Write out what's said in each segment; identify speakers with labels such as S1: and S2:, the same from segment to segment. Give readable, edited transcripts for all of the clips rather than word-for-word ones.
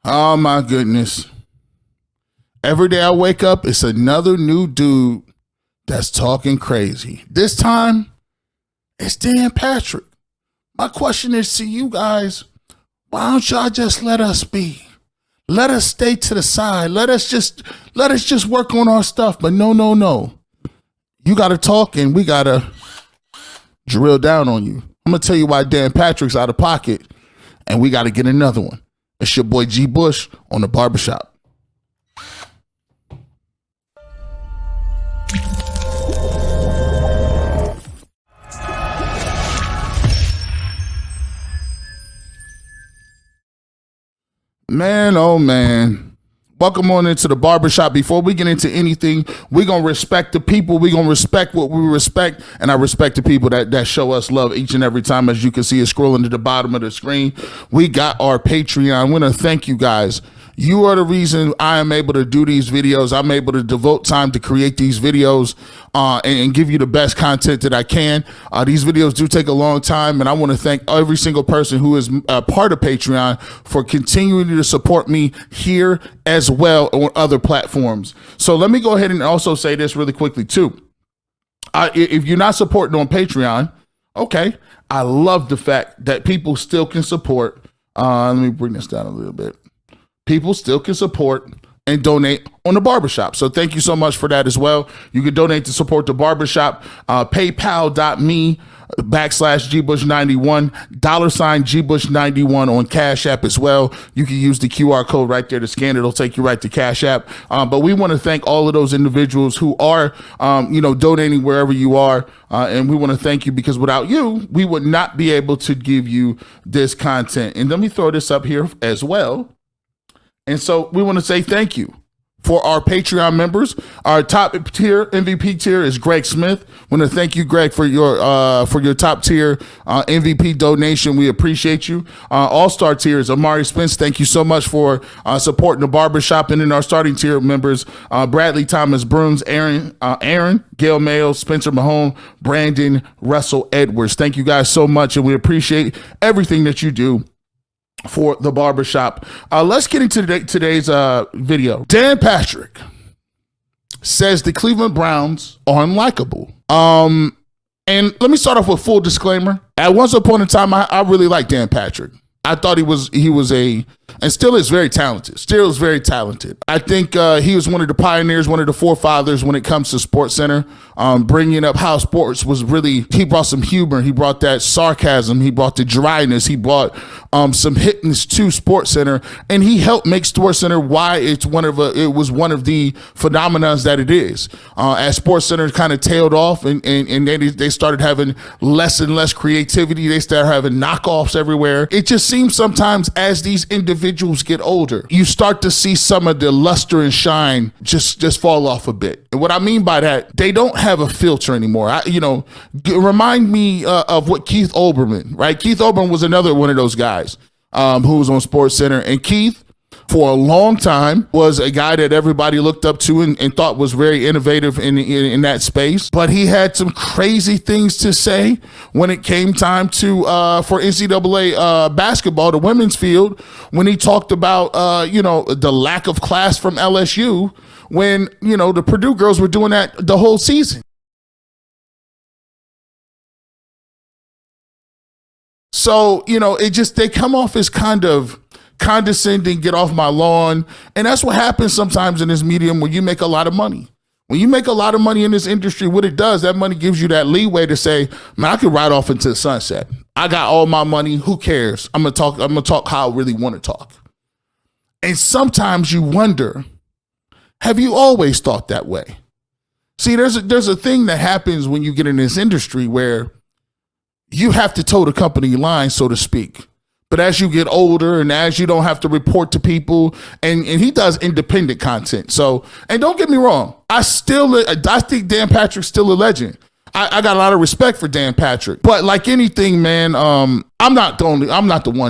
S1: Oh my goodness. Every day I wake up, it's another new dude that's talking crazy. This time, it's Dan Patrick. My question is to you guys, why don't y'all just let us be? Let us stay to the side. Let us just work on our stuff. But no. You gotta talk and we gotta drill down on you. I'm gonna tell you why Dan Patrick's out of pocket and we gotta get another one. It's your boy G Bush on the Barbershop. Man, oh man. Welcome on into the Barbershop. Before we get into anything, we're going to respect the people. We're going to respect what we respect. And I respect the people that show us love each and every time. As you can see, it's scrolling to the bottom of the screen. We got our Patreon. I want to thank you guys. You are the reason I am able to do these videos. I'm able to devote time to create these videos and give you the best content that I can. These videos do take a long time, and I want to thank every single person who is a part of Patreon for continuing to support me here as well on other platforms. So let me go ahead and also say this really quickly too. If you're not supporting on Patreon, okay, I love the fact that people still can support. Let me bring this down a little bit. People still can support and donate on the Barbershop. So thank you so much for that as well. You can donate to support the Barbershop, paypal.me/GBush91, $GBush91 on Cash App as well. You can use the QR code right there to scan it. It'll take you right to Cash App. But we want to thank all of those individuals who are, donating wherever you are. And we want to thank you because without you, we would not be able to give you this content. And let me throw this up here as well. And so we want to say thank you for our Patreon members. Our top tier, MVP tier, is Greg Smith. Want to thank you, Greg, for your top tier MVP donation. We appreciate you. All-star tier is Amari Spence. Thank you so much for supporting the Barbershop. And then our starting tier members, Bradley Thomas Brooms, Aaron, Gail Mayo, Spencer Mahone, Brandon Russell Edwards. Thank you guys so much, and we appreciate everything that you do for the Barbershop. Let's get into today's video. Dan Patrick says the Cleveland Browns are unlikable. And let me start off with full disclaimer. At once upon a time, I really liked Dan Patrick. I thought he was and still is very talented. Still is very talented. I think he was one of the pioneers, one of the forefathers when it comes to SportsCenter, bringing up how sports was really. He brought some humor. He brought that sarcasm. He brought the dryness. He brought some hitness to SportsCenter, and he helped make SportsCenter why it was one of the phenomenons that it is. As SportsCenter kind of tailed off, and they started having less and less creativity. They started having knockoffs everywhere. It just seems sometimes as these individuals get older, you start to see some of the luster and shine just fall off a bit. And what I mean by that, they don't have a filter anymore. Remind me of what Keith Olbermann, right? Keith Olbermann was another one of those guys who was on SportsCenter, and Keith, for a long time, was a guy that everybody looked up to and thought was very innovative in that space. But he had some crazy things to say when it came time to for NCAA basketball, the women's field, when he talked about the lack of class from LSU when the Purdue girls were doing that the whole season. So they come off as kind of condescending, get off my lawn. And that's what happens sometimes in this medium when you make a lot of money. When you make a lot of money in this industry, what it does, that money gives you that leeway to say, man, I could ride off into the sunset. I got all my money. Who cares? I'm gonna talk how I really want to talk. And sometimes you wonder, have you always thought that way? See, there's a thing that happens when you get in this industry where you have to toe the company line, so to speak. But as you get older and as you don't have to report to people, and he does independent content. So, and don't get me wrong, I think Dan Patrick's still a legend. I got a lot of respect for Dan Patrick. But like anything, man, I'm not the one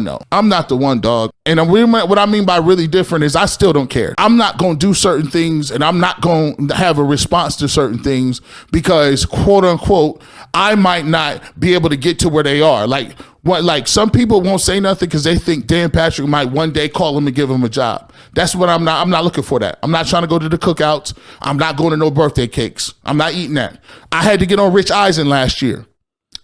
S1: though. I'm not the one, dog. And what I mean by really different is I still don't care. I'm not going to do certain things, and I'm not going to have a response to certain things because, quote unquote, I might not be able to get to where they are. Like some people won't say nothing because they think Dan Patrick might one day call them and give them a job. That's what I'm not looking for that. I'm not trying to go to the cookouts. I'm not going to no birthday cakes. I'm not eating that. I had to get on Rich Eisen last year,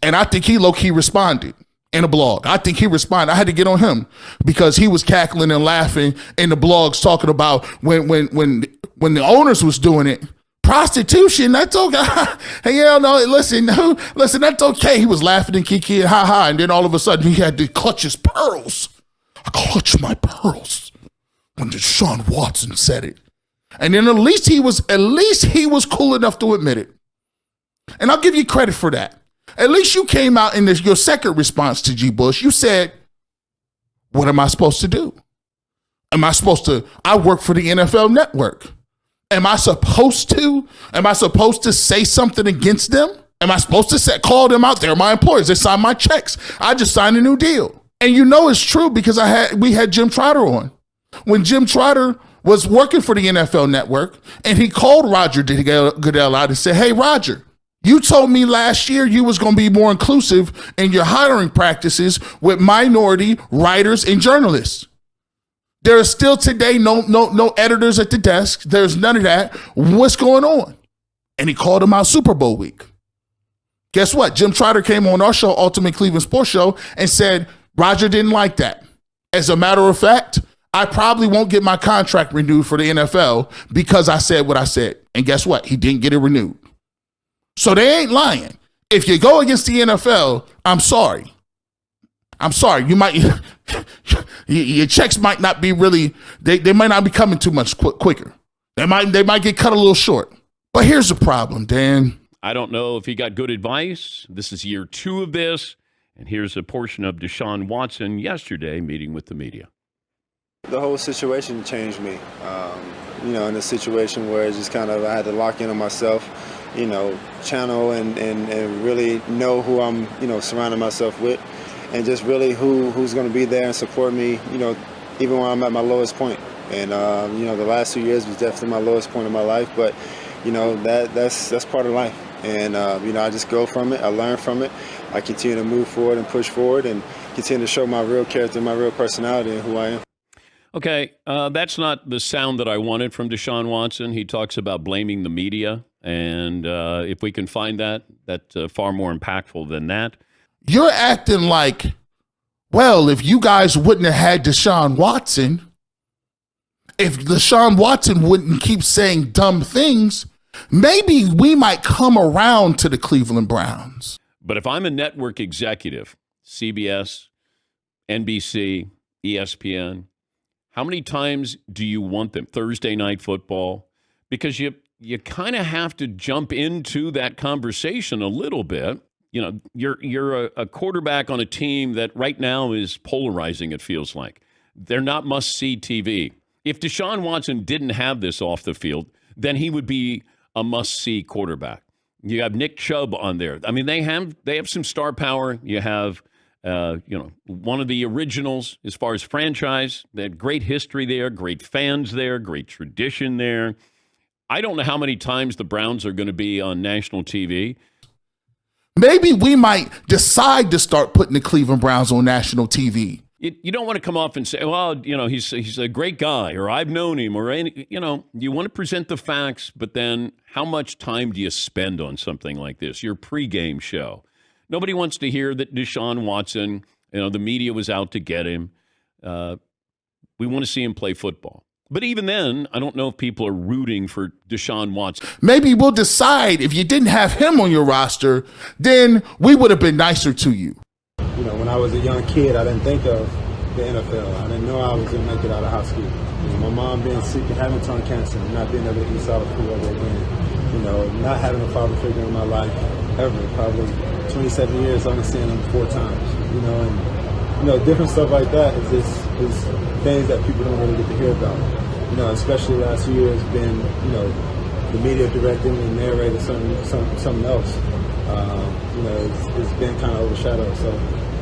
S1: and I think he low-key responded. In a blog. I think he responded. I had to get on him because he was cackling and laughing in the blogs talking about when the owners was doing it. Prostitution, that's okay. Hey, listen, that's okay. He was laughing and kiki and ha, and then all of a sudden he had to clutch his pearls. I clutched my pearls when Deshaun Watson said it. And then at least he was cool enough to admit it. And I'll give you credit for that. At least you came out in your second response to G. Bush. You said, what am I supposed to do? I work for the NFL Network. Am I supposed to say something against them? Am I supposed to call them out? They're my employers. They signed my checks. I just signed a new deal. And it's true because we had Jim Trotter on. When Jim Trotter was working for the NFL Network and he called Roger Goodell out and said, hey, Roger, you told me last year you was going to be more inclusive in your hiring practices with minority writers and journalists. There is still today no editors at the desk. There's none of that. What's going on? And he called him out Super Bowl week. Guess what? Jim Trotter came on our show, Ultimate Cleveland Sports Show, and said Roger didn't like that. As a matter of fact, I probably won't get my contract renewed for the NFL because I said what I said. And guess what? He didn't get it renewed. So they ain't lying. If you go against the NFL, I'm sorry. You might, your checks might not be really, they might not be coming too much quicker. They might get cut a little short. But here's the problem, Dan.
S2: I don't know if he got good advice. This is year 2 of this. And here's a portion of Deshaun Watson yesterday meeting with the media.
S3: The whole situation changed me, in a situation where it's just kind of, I had to lock in on myself, channel and really know who I'm, surrounding myself with, and just really who's going to be there and support me, even when I'm at my lowest point. And, the last 2 years was definitely my lowest point in my life, but, that's part of life. And, I just go from it, I learn from it, I continue to move forward and push forward and continue to show my real character, my real personality and who I am.
S2: Okay, that's not the sound that I wanted from Deshaun Watson. He talks about blaming the media, and if we can find that, that's far more impactful than that.
S1: You're acting like, well, if you guys wouldn't have had Deshaun Watson, if Deshaun Watson wouldn't keep saying dumb things, maybe we might come around to the Cleveland Browns.
S2: But if I'm a network executive, CBS, NBC, ESPN, how many times do you want them? Thursday Night Football? Because you kind of have to jump into that conversation a little bit. You're a quarterback on a team that right now is polarizing, it feels like. They're not must-see TV. If Deshaun Watson didn't have this off the field, then he would be a must-see quarterback. You have Nick Chubb on there. I mean, they have some star power. You have one of the originals as far as franchise. They had great history there, great fans there, great tradition there. I don't know how many times the Browns are going to be on national TV.
S1: Maybe we might decide to start putting the Cleveland Browns on national TV.
S2: You don't want to come off and say, well, he's a great guy, or I've known him, or any, you want to present the facts, but then how much time do you spend on something like this? Your pregame show. Nobody wants to hear that Deshaun Watson, the media was out to get him. We want to see him play football. But even then, I don't know if people are rooting for Deshaun Watson.
S1: Maybe we'll decide if you didn't have him on your roster, then we would have been nicer to you.
S3: When I was a young kid, I didn't think of the NFL. I didn't know I was going to make it out of high school. My mom being sick and having tongue cancer and not being able to eat solid food ever again. Not having a father figure in my life ever. Probably 27 years, only seeing him 4 times. And different stuff like that is things that people don't really get to hear about. Especially last year has been, the media directing and narrating something else. It's been kind of overshadowed. So,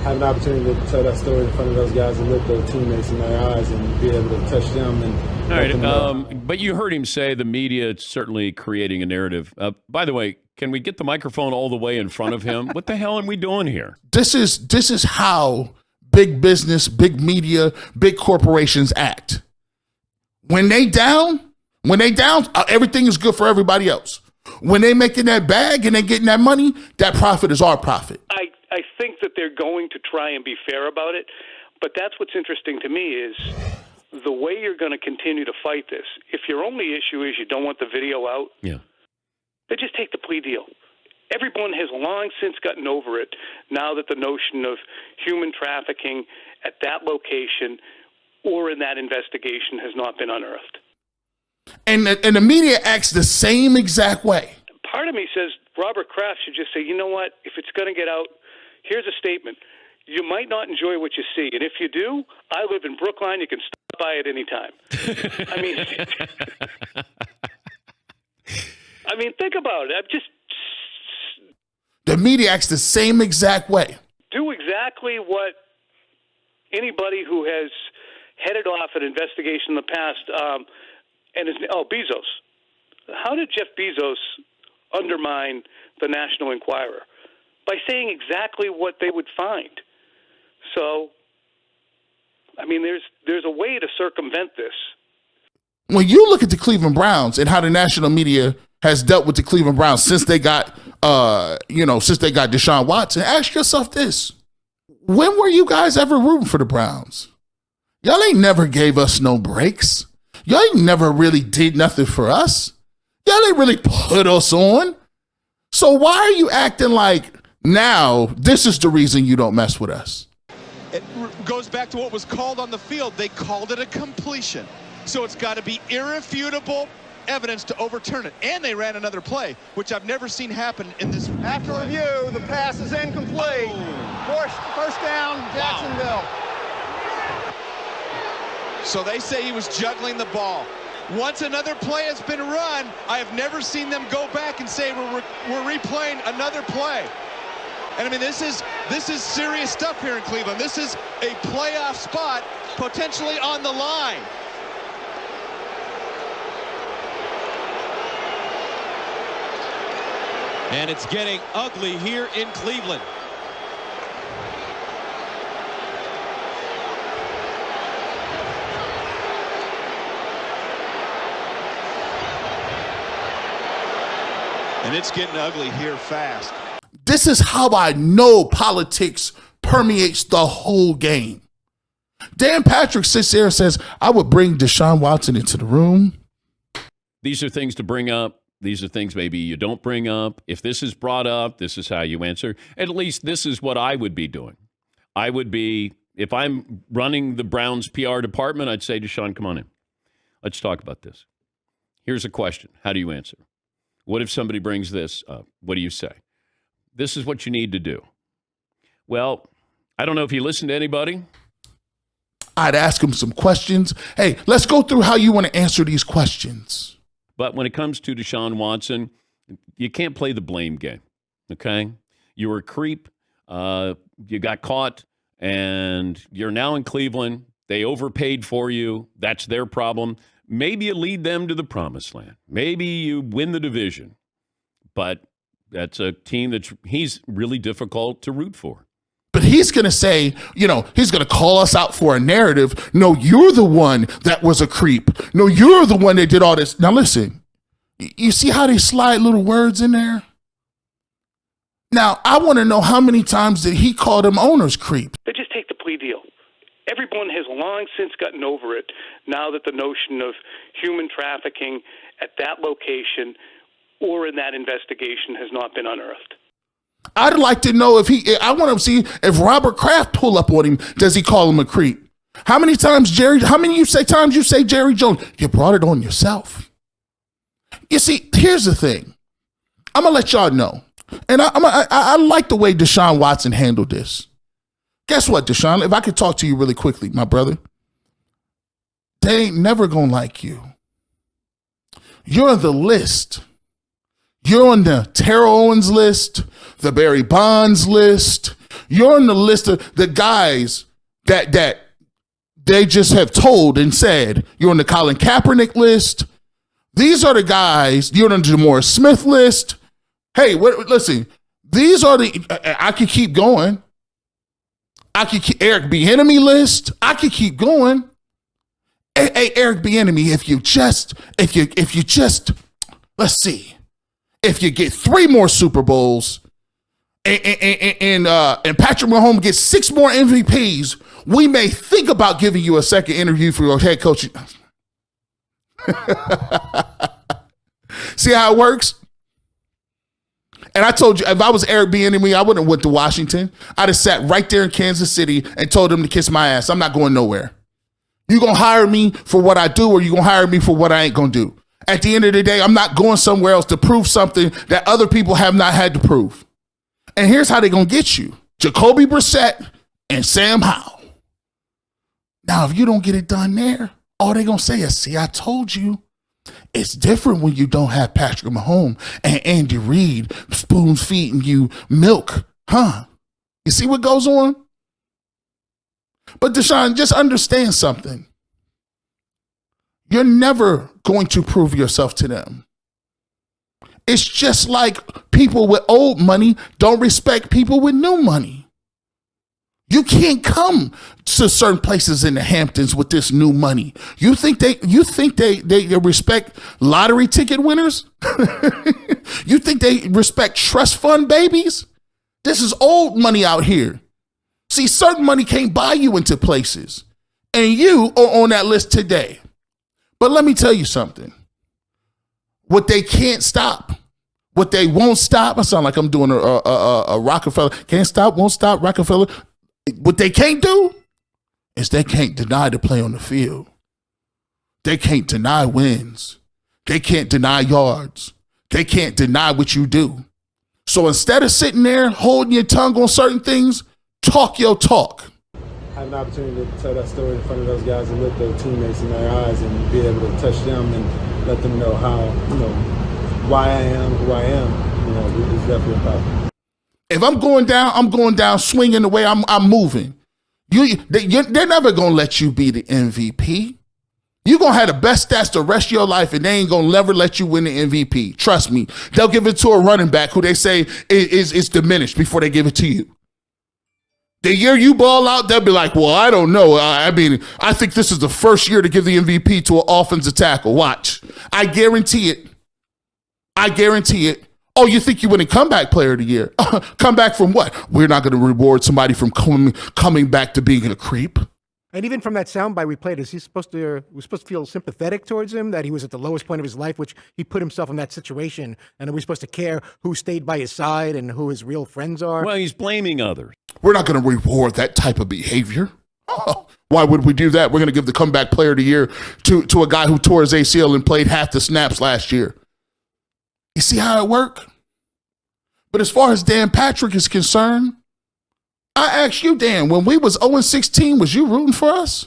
S3: have an opportunity to tell that story in front of those guys and look their teammates in their eyes and be able to touch them. And
S2: all right, but you heard him say the media is certainly creating a narrative. By the way, can we get the microphone all the way in front of him? What the hell are we doing here?
S1: This is how big business, big media, big corporations act. When they down, everything is good for everybody else. When they making that bag and they getting that money, that profit is our profit.
S4: I think that they're going to try and be fair about it, but that's what's interesting to me is the way you're going to continue to fight this. If your only issue is you don't want the video out,
S2: yeah,
S4: then just take the plea deal. Everyone has long since gotten over it now that the notion of human trafficking at that location or in that investigation has not been unearthed.
S1: And the media acts the same exact way.
S4: Part of me says Robert Kraft should just say, you know what, if it's going to get out, here's a statement. You might not enjoy what you see, and if you do, I live in Brookline. You can stop by at any time. I mean, think about it.
S1: The media acts the same exact way.
S4: Do exactly what anybody who has headed off an investigation in the past, Bezos. How did Jeff Bezos undermine the National Enquirer? By saying exactly what they would find. So, I mean, there's a way to circumvent this.
S1: When you look at the Cleveland Browns and how the national media has dealt with the Cleveland Browns since they got Deshaun Watson, ask yourself this. When were you guys ever rooting for the Browns? Y'all ain't never gave us no breaks. Y'all ain't never really did nothing for us. Y'all ain't really put us on. So why are you acting like now this is the reason you don't mess with us?
S5: It goes back to what was called on the field. They called it a completion. So it's got to be irrefutable evidence to overturn it. And they ran another play, which I've never seen happen in this.
S6: After review, the pass is incomplete. First down, Jacksonville.
S5: Wow. So they say he was juggling the ball. Once another play has been run, I have never seen them go back and say we're replaying another play. And I mean, this is serious stuff here in Cleveland. This is a playoff spot potentially on the line.
S7: And it's getting ugly here in Cleveland.
S5: And it's getting ugly here fast.
S1: This is how I know politics permeates the whole game. Dan Patrick sits there and says, I would bring Deshaun Watson into the room.
S2: These are things to bring up. These are things maybe you don't bring up. If this is brought up, this is how you answer. At least this is what I would be doing. I would be, if I'm running the Browns PR department, I'd say, Deshaun, come on in. Let's talk about this. Here's a question. How do you answer? What if somebody brings this up? What do you say? This is what you need to do. Well, I don't know if you listen to anybody.
S1: I'd ask him some questions. Hey, let's go through how you want to answer these questions.
S2: But when it comes to Deshaun Watson, you can't play the blame game, okay? You were a creep. You got caught, and you're now in Cleveland. They overpaid for you. That's their problem. Maybe you lead them to the promised land. Maybe you win the division. But that's a team he's really difficult to root for.
S1: But he's going to say, he's going to call us out for a narrative. No, you're the one that was a creep. No, you're the one that did all this. Now, listen, you see how they slide little words in there? Now, I want to know how many times did he call them owners creep?
S4: They just take the plea deal. Everyone has long since gotten over it now that the notion of human trafficking at that location or in that investigation has not been unearthed.
S1: I'd like to know I want to see if Robert Kraft pull up on him, does he call him a creep? How many times you say Jerry Jones? You brought it on yourself. You see, here's the thing. I'm going to let y'all know. And I like the way Deshaun Watson handled this. Guess what, Deshaun? If I could talk to you really quickly, my brother. They ain't never going to like you. You're on the list. You're on the Terrell Owens list, the Barry Bonds list. You're on the list of the guys that they just have told and said. You're on the Colin Kaepernick list. These are the guys. You're on the DeMaurice Smith list. Hey, listen. These are I could keep going. I could keep Eric Bieniemy list. I could keep going. Hey, Eric Bieniemy, if you just, let's see, if you get 3 more Super Bowls and Patrick Mahomes gets 6 more MVPs, we may think about giving you a second interview for your head coach. See how it works? And I told you, if I was Eric Bieniemy, I wouldn't have went to Washington. I'd have sat right there in Kansas City and told them to kiss my ass. I'm not going nowhere. You going to hire me for what I do, or you going to hire me for what I ain't going to do? At the end of the day, I'm not going somewhere else to prove something that other people have not had to prove. And here's how they're going to get you. Jacoby Brissett and Sam Howell. Now, if you don't get it done there, all they're going to say is, see, I told you. It's different when you don't have Patrick Mahomes and Andy Reid spoon feeding you milk, huh? You see what goes on? But Deshaun, just understand something. You're never going to prove yourself to them. It's just like people with old money don't respect people with new money. You can't come to certain places in the Hamptons with this new money. You think they respect lottery ticket winners? You think they respect trust fund babies? This is old money out here. See, certain money can't buy you into places. And you are on that list today. But let me tell you something. What they can't stop, what they won't stop, I sound like I'm doing a Rockefeller. Can't stop, won't stop, Rockefeller. What they can't do is they can't deny the play on the field. They can't deny wins. They can't deny yards. They can't deny what you do. So instead of sitting there holding your tongue on certain things, talk your talk.
S8: I have an opportunity to tell that story in front of those guys and look their teammates in their eyes and be able to touch them and let them know how, why I am who I am, it's definitely powerful.
S1: If I'm going down swinging the way I'm moving. They're never going to let you be the MVP. You're going to have the best stats the rest of your life, and they ain't going to never let you win the MVP. Trust me. They'll give it to a running back who they say is diminished before they give it to you. The year you ball out, they'll be like, well, I don't know. I think this is the first year to give the MVP to an offensive tackle. Watch. I guarantee it. Oh, you think you win a comeback player of the year? Come back from what? We're not going to reward somebody from coming back to being a creep.
S9: And even from that soundbite we played, we're supposed to feel sympathetic towards him, that he was at the lowest point of his life, which he put himself in that situation, and are we supposed to care who stayed by his side and who his real friends are?
S2: Well, he's blaming others.
S1: We're not going to reward that type of behavior. Why would we do that? We're going to give the comeback player of the year to a guy who tore his ACL and played half the snaps last year. You see how it worked? But as far as Dan Patrick is concerned, I asked you, Dan, when we was 0-16, was you rooting for us?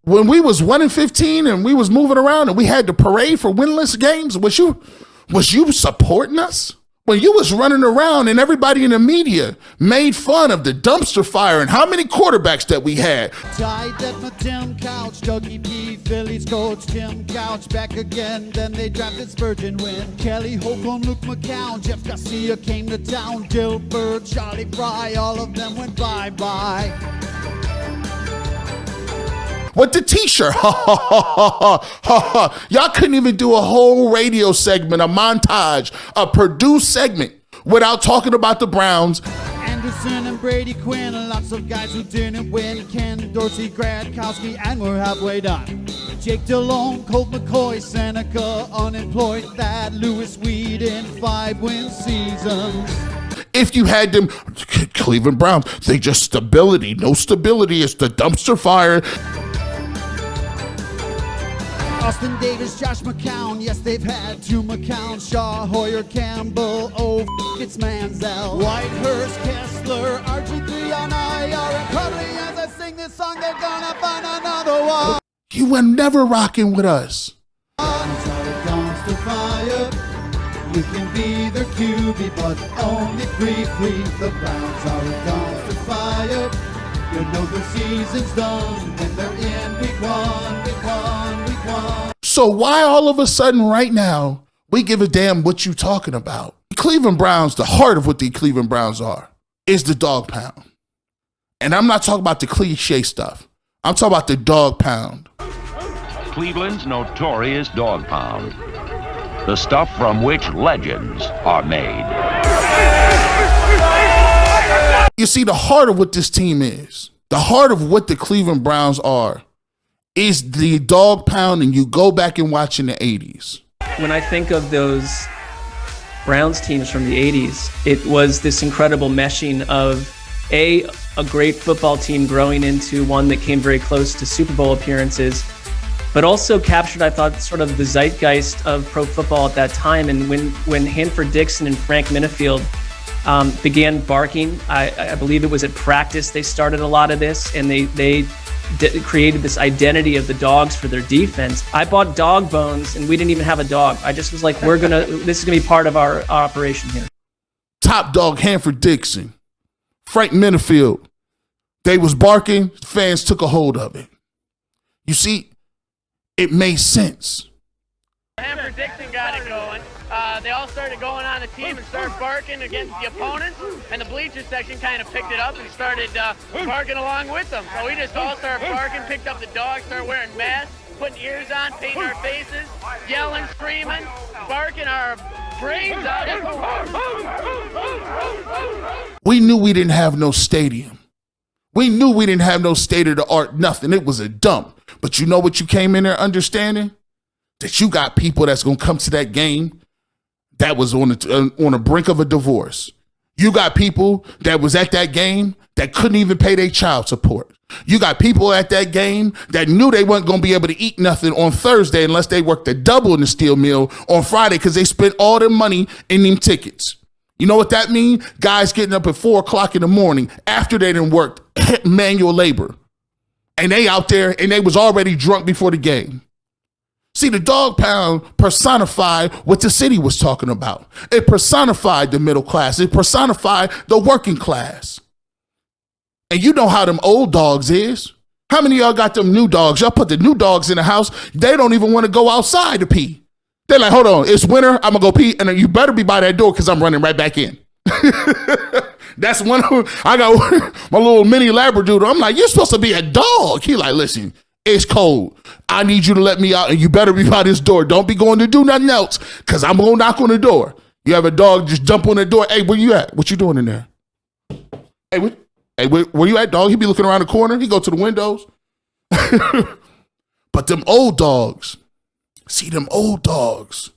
S1: When we was 1-15 and we was moving around and we had to parade for winless games, was you supporting us? When you was running around and everybody in the media made fun of the dumpster fire and how many quarterbacks that we had.
S10: Tied at my Tim Couch, Dougie P, Phillies coach, Tim Couch back again. Then they drafted Spurgeon Wynn, Kelly Holcomb, Luke McCown, Jeff Garcia came to town, Dilbert, Charlie Fry, all of them went bye-bye.
S1: With the t-shirt. Y'all couldn't even do a whole radio segment, a montage, a produced segment without talking about the Browns.
S10: Anderson and Brady Quinn, lots of guys who didn't win. Ken Dorsey, Gradkowski, and we're halfway done. Jake DeLong, Colt McCoy, Seneca, unemployed, Thad, Lewis, Weed in 5-win seasons.
S1: If you had them, Cleveland Browns, they just stability, no stability, it's the dumpster fire.
S10: Austin Davis, Josh McCown, yes, they've had two McCown, Shaw, Hoyer, Campbell, It's Manziel, Whitehurst, Kessler, RG3 on IR, and probably as I sing this song, they're gonna find another one.
S1: You were never rocking with us.
S10: You can be their QB, but only briefly. The Browns are a dumpster fire. You know the season's done when they're in week one.
S1: So why all of a sudden right now we give a damn what you talking about? The Cleveland Browns, the heart of what the Cleveland Browns are, is the dog pound. And I'm not talking about the cliche stuff. I'm talking about the dog pound.
S11: Cleveland's notorious dog pound. The stuff from which legends are made.
S1: You see, the heart of what this team is, the heart of what the Cleveland Browns are, is the dog pound, and you go back and watch in the 80s.
S12: When I think of those Browns teams from the 80s, it was this incredible meshing of a great football team growing into one that came very close to Super Bowl appearances, but also captured, I thought, sort of the zeitgeist of pro football at that time. And when Hanford Dixon and Frank Minifield began barking, I believe it was at practice they started a lot of this, and they created this identity of the dogs for their defense. I bought dog bones, and we didn't even have a dog. I just was like, this is gonna be part of our operation here.
S1: Top dog Hanford Dixon, Frank Minifield, they was barking, fans took a hold of it. You see, it made sense.
S13: Hanford Dixon got it going. They all started going on the team and started barking against the opponents, and the bleacher section kind of picked it up and started barking along with them. So we just all started barking, picked up the dogs, started wearing masks, putting ears on, painting our faces, yelling, screaming, barking our brains out.
S1: We knew we didn't have no stadium. We knew we didn't have no state-of-the-art nothing. It was a dump. But you know what you came in there understanding? That you got people that's going to come to that game that was on the brink of a divorce. You got people that was at that game that couldn't even pay their child support. You got people at that game that knew they weren't going to be able to eat nothing on Thursday unless they worked a double in the steel mill on Friday because they spent all their money in them tickets. You know what that means? Guys getting up at 4 o'clock in the morning after they done worked manual labor. And they out there and they was already drunk before the game. See, the dog pound personified what the city was talking about. It personified the middle class. It personified the working class. And you know how them old dogs is. How many of y'all got them new dogs? Y'all put the new dogs in the house. They don't even want to go outside to pee. They're like, hold on, it's winter. I'm going to go pee. And you better be by that door because I'm running right back in. That's one of I got my little mini Labradoodle. I'm like, you're supposed to be a dog. He like, listen, it's cold. I need you to let me out, and you better be by this door. Don't be going to do nothing else, because I'm going to knock on the door. You have a dog, just jump on the door. Hey, where you at? What you doing in there? Hey, where you at, dog? He be looking around the corner. He go to the windows. But them old dogs, see them old dogs.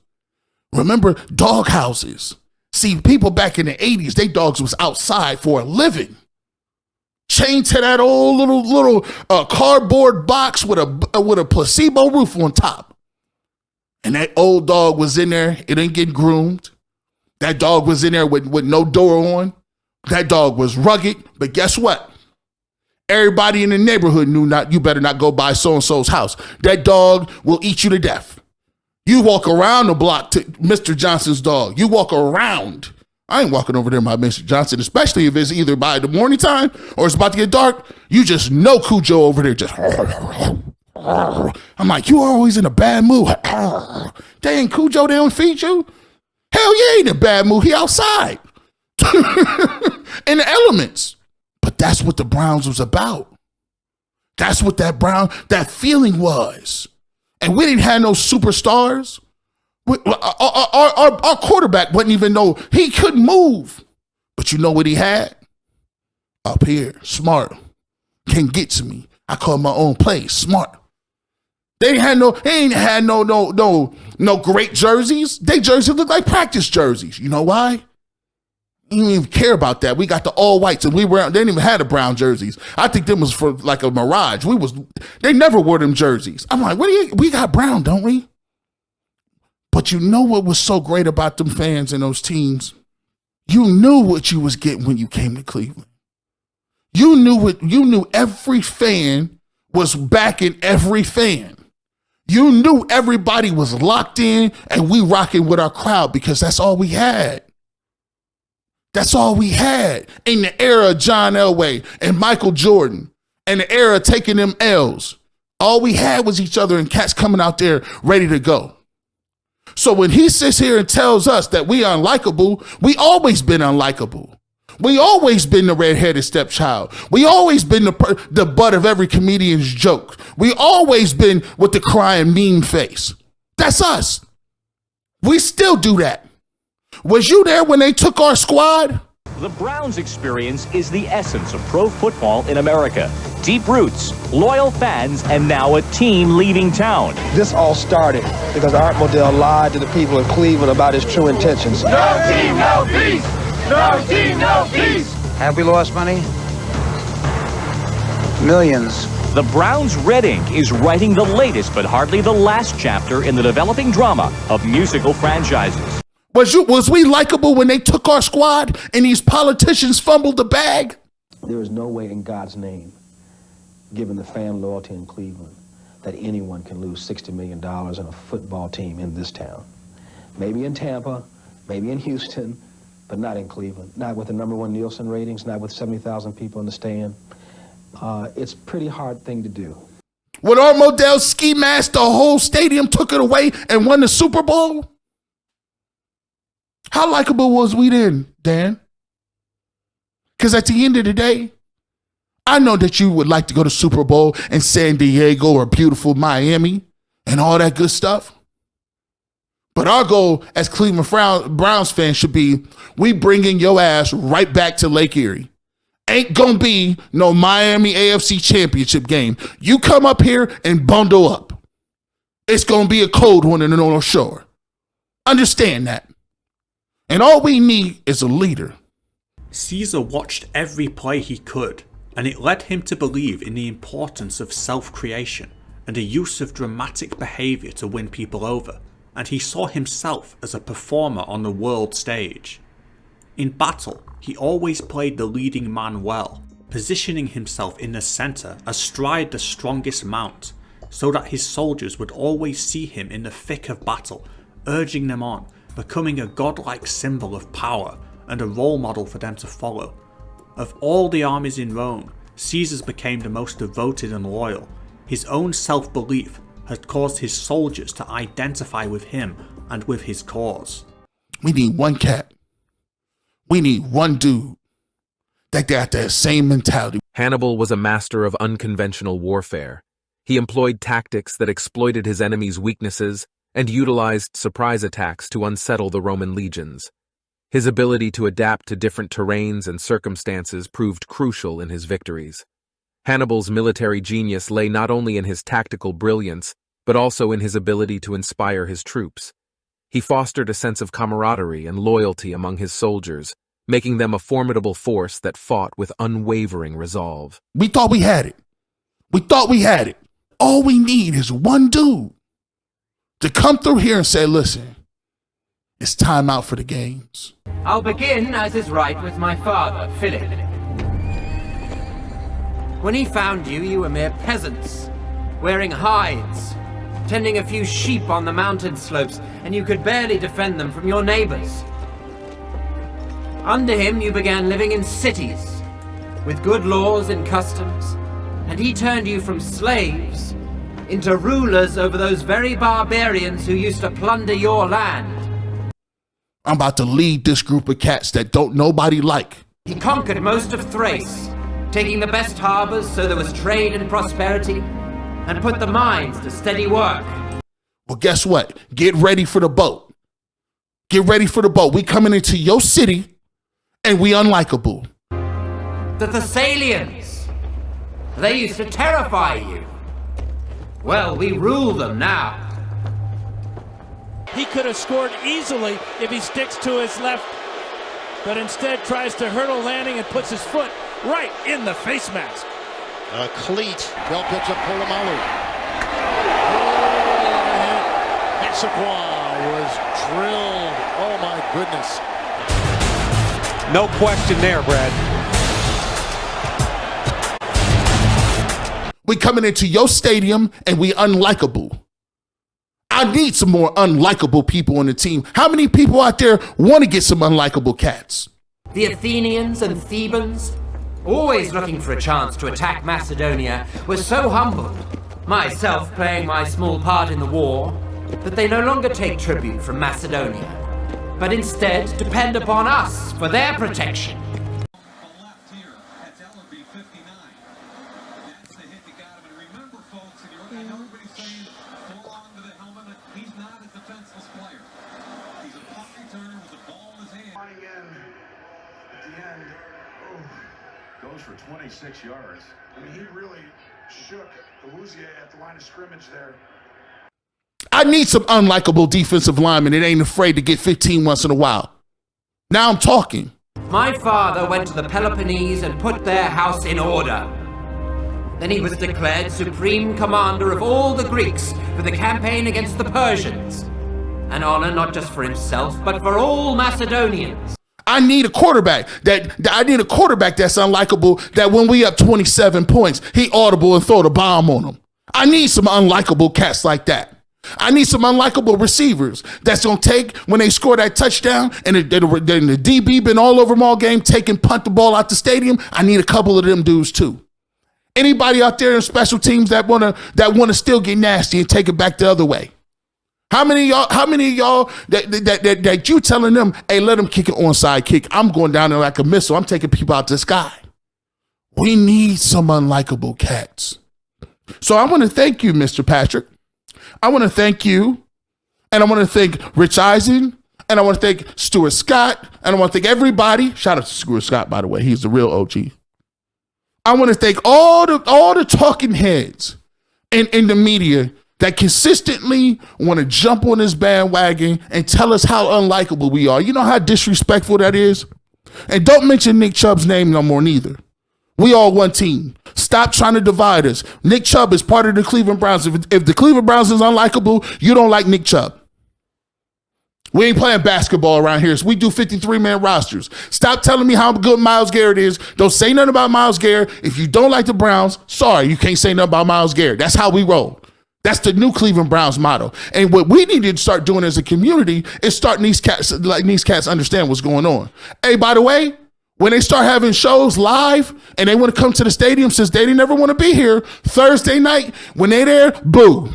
S1: Remember dog houses. See, people back in the 80s, they dogs was outside for a living. Chained to that old little cardboard box with a placebo roof on top. And that old dog was in there. It didn't get groomed. That dog was in there with no door on. That dog was rugged. But guess what? Everybody in the neighborhood knew you better not go by so-and-so's house. That dog will eat you to death. You walk around the block to Mr. Johnson's dog. You walk around. I ain't walking over there by Mr. Johnson, especially if it's either by the morning time or it's about to get dark. You just know Cujo over there just. I'm like, you are always in a bad mood. They ain't Cujo, they don't feed you? Hell yeah, he ain't in a bad mood. He outside. In the elements. But that's what the Browns was about. That's what that feeling was. And we didn't have no superstars. Our quarterback wouldn't even know. He couldn't move. But you know what he had? Up here, smart. Can get to me. I call my own plays, smart. They ain't had no great jerseys. They jerseys look like practice jerseys. You know why? You didn't even care about that. We got the all whites, and they didn't even have the brown jerseys. I think them was for like a mirage. They never wore them jerseys. I'm like, we got brown, don't we? But you know what was so great about them fans and those teams? You knew what you was getting when you came to Cleveland. You knew every fan was backing every fan. You knew everybody was locked in and we rocking with our crowd because that's all we had. That's all we had in the era of John Elway and Michael Jordan and the era of taking them L's. All we had was each other and cats coming out there ready to go. So when he sits here and tells us that we unlikable, we always been unlikable. We always been the redheaded stepchild. We always been the butt of every comedian's joke. We always been with the crying meme face. That's us. We still do that. Was you there when they took our squad?
S11: The Browns experience is the essence of pro football in America. Deep roots, loyal fans, and now a team leaving town.
S6: This all started because Art Modell lied to the people of Cleveland about his true intentions.
S14: No team, no peace! No team, no peace!
S15: Have we lost money? Millions.
S11: The Browns' Red Ink is writing the latest but hardly the last chapter in the developing drama of musical franchises.
S1: Was we likable when they took our squad and these politicians fumbled the bag?
S16: There is no way in God's name, given the fan loyalty in Cleveland, that anyone can lose $60 million in a football team in this town. Maybe in Tampa, maybe in Houston, but not in Cleveland. Not with the #1 Nielsen ratings, not with 70,000 people in the stand. It's a pretty hard thing to do.
S1: When our Modell ski mask, the whole stadium took it away and won the Super Bowl? How likable was we then, Dan? Because at the end of the day, I know that you would like to go to Super Bowl in San Diego or beautiful Miami and all that good stuff. But our goal as Cleveland Browns fans should be, we bringing your ass right back to Lake Erie. Ain't gonna be no Miami AFC Championship game. You come up here and bundle up. It's gonna be a cold one in the North Shore. Understand that. And all we need is a leader.
S17: Caesar watched every play he could, and it led him to believe in the importance of self-creation and the use of dramatic behaviour to win people over, and he saw himself as a performer on the world stage. In battle, he always played the leading man well, positioning himself in the centre astride the strongest mount, so that his soldiers would always see him in the thick of battle, urging them on, becoming a godlike symbol of power and a role model for them to follow. Of all the armies in Rome, Caesar's became the most devoted and loyal. His own self-belief had caused his soldiers to identify with him and with his cause.
S1: We need one cat. We need one dude that got that same mentality.
S18: Hannibal was a master of unconventional warfare. He employed tactics that exploited his enemies' weaknesses and utilized surprise attacks to unsettle the Roman legions. His ability to adapt to different terrains and circumstances proved crucial in his victories. Hannibal's military genius lay not only in his tactical brilliance, but also in his ability to inspire his troops. He fostered a sense of camaraderie and loyalty among his soldiers, making them a formidable force that fought with unwavering resolve.
S1: We thought we had it. We thought we had it. All we need is one dude to come through here and say, listen, it's time out for the games.
S19: I'll begin, as is right, with my father, Philip. When he found you, you were mere peasants, wearing hides, tending a few sheep on the mountain slopes, and you could barely defend them from your neighbors. Under him, you began living in cities, with good laws and customs, and he turned you from slaves into rulers over those very barbarians who used to plunder your land.
S1: I'm about to lead this group of cats that don't nobody like.
S19: He conquered most of Thrace, taking the best harbors so there was trade and prosperity, and put the mines to steady work.
S1: Well, guess what? Get ready for the boat. Get ready for the boat. We coming into your city, and we unlikable.
S19: The Thessalians, they used to terrify you. Well, we rule them now.
S20: He could have scored easily if he sticks to his left, but instead tries to hurdle landing and puts his foot right in the face mask.
S21: A cleat. They'll pitch up Polamalu. Massaquoi was drilled. Oh my goodness.
S7: No question there, Brad.
S1: We coming into your stadium and we unlikable. I need some more unlikable people on the team. How many people out there want to get some unlikable cats?
S19: The Athenians and Thebans, always looking for a chance to attack Macedonia, were so humbled, myself playing my small part in the war, that they no longer take tribute from Macedonia, but instead depend upon us for their protection.
S15: Goes for 26 yards. I mean, he really shook Awuzie at the line of scrimmage there.
S1: I need some unlikable defensive linemen that ain't afraid to get 15 once in a while. Now I'm talking.
S19: My father went to the Peloponnese and put their house in order. Then he was declared supreme commander of all the Greeks for the campaign against the Persians. An honor not just for himself, but for all Macedonians.
S1: I need a quarterback that's unlikable, that when we up 27 points, he audible and throw the bomb on them. I need some unlikable cats like that. I need some unlikable receivers that's going to take, when they score that touchdown and the DB been all over them all game, punt the ball out the stadium. I need a couple of them dudes too. Anybody out there in special teams that want to still get nasty and take it back the other way? How many of y'all that you telling them, hey, let them kick an onside kick? I'm going down there like a missile. I'm taking people out the sky. We need some unlikable cats. So I want to thank you, Mr. Patrick. I want to thank you. And I want to thank Rich Eisen. And I want to thank Stuart Scott. And I want to thank everybody. Shout out to Stuart Scott, by the way. He's the real OG. I want to thank all the talking heads in the media that consistently want to jump on this bandwagon and tell us how unlikable we are. You know how disrespectful that is? And don't mention Nick Chubb's name no more neither. We all one team. Stop trying to divide us. Nick Chubb is part of the Cleveland Browns. If the Cleveland Browns is unlikable, you don't like Nick Chubb. We ain't playing basketball around here, so we do 53-man rosters. Stop telling me how good Myles Garrett is. Don't say nothing about Myles Garrett. If you don't like the Browns, sorry, you can't say nothing about Myles Garrett. That's how we roll. That's the new Cleveland Browns motto. And what we need to start doing as a community is starting these cats understand what's going on. Hey, by the way, when they start having shows live and they want to come to the stadium, since they didn't ever want to be here, Thursday night, when they there, boo.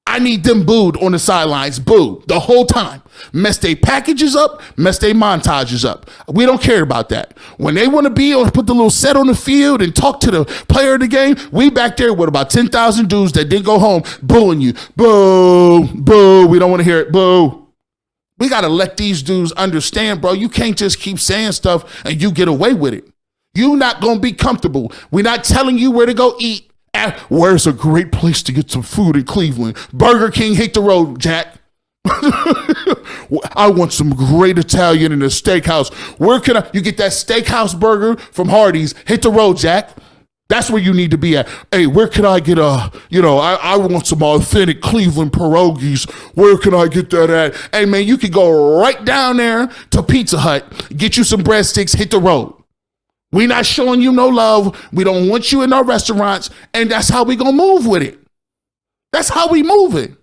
S1: I need them booed on the sidelines, boo, the whole time. Mess they packages up, mess they montages up. We don't care about that. When they want to be or put the little set on the field and talk to the player of the game, we back there with about 10,000 dudes that didn't go home booing you. Boo, boo, we don't want to hear it, boo. We got to let these dudes understand, bro. You can't just keep saying stuff and you get away with it. You're not going to be comfortable. We're not telling you where to go eat. Where's a great place to get some food in Cleveland? Burger King, hit the road, Jack. I want some great Italian in a steakhouse. Where can you get that steakhouse burger from Hardee's? Hit the road, Jack. That's where you need to be at. Hey, where can I get I want some authentic Cleveland pierogies. Where can I get that at? Hey, man, you can go right down there to Pizza Hut, get you some breadsticks, hit the road. We're not showing you no love. We don't want you in our restaurants, and that's how we gonna move with it. That's how we move it.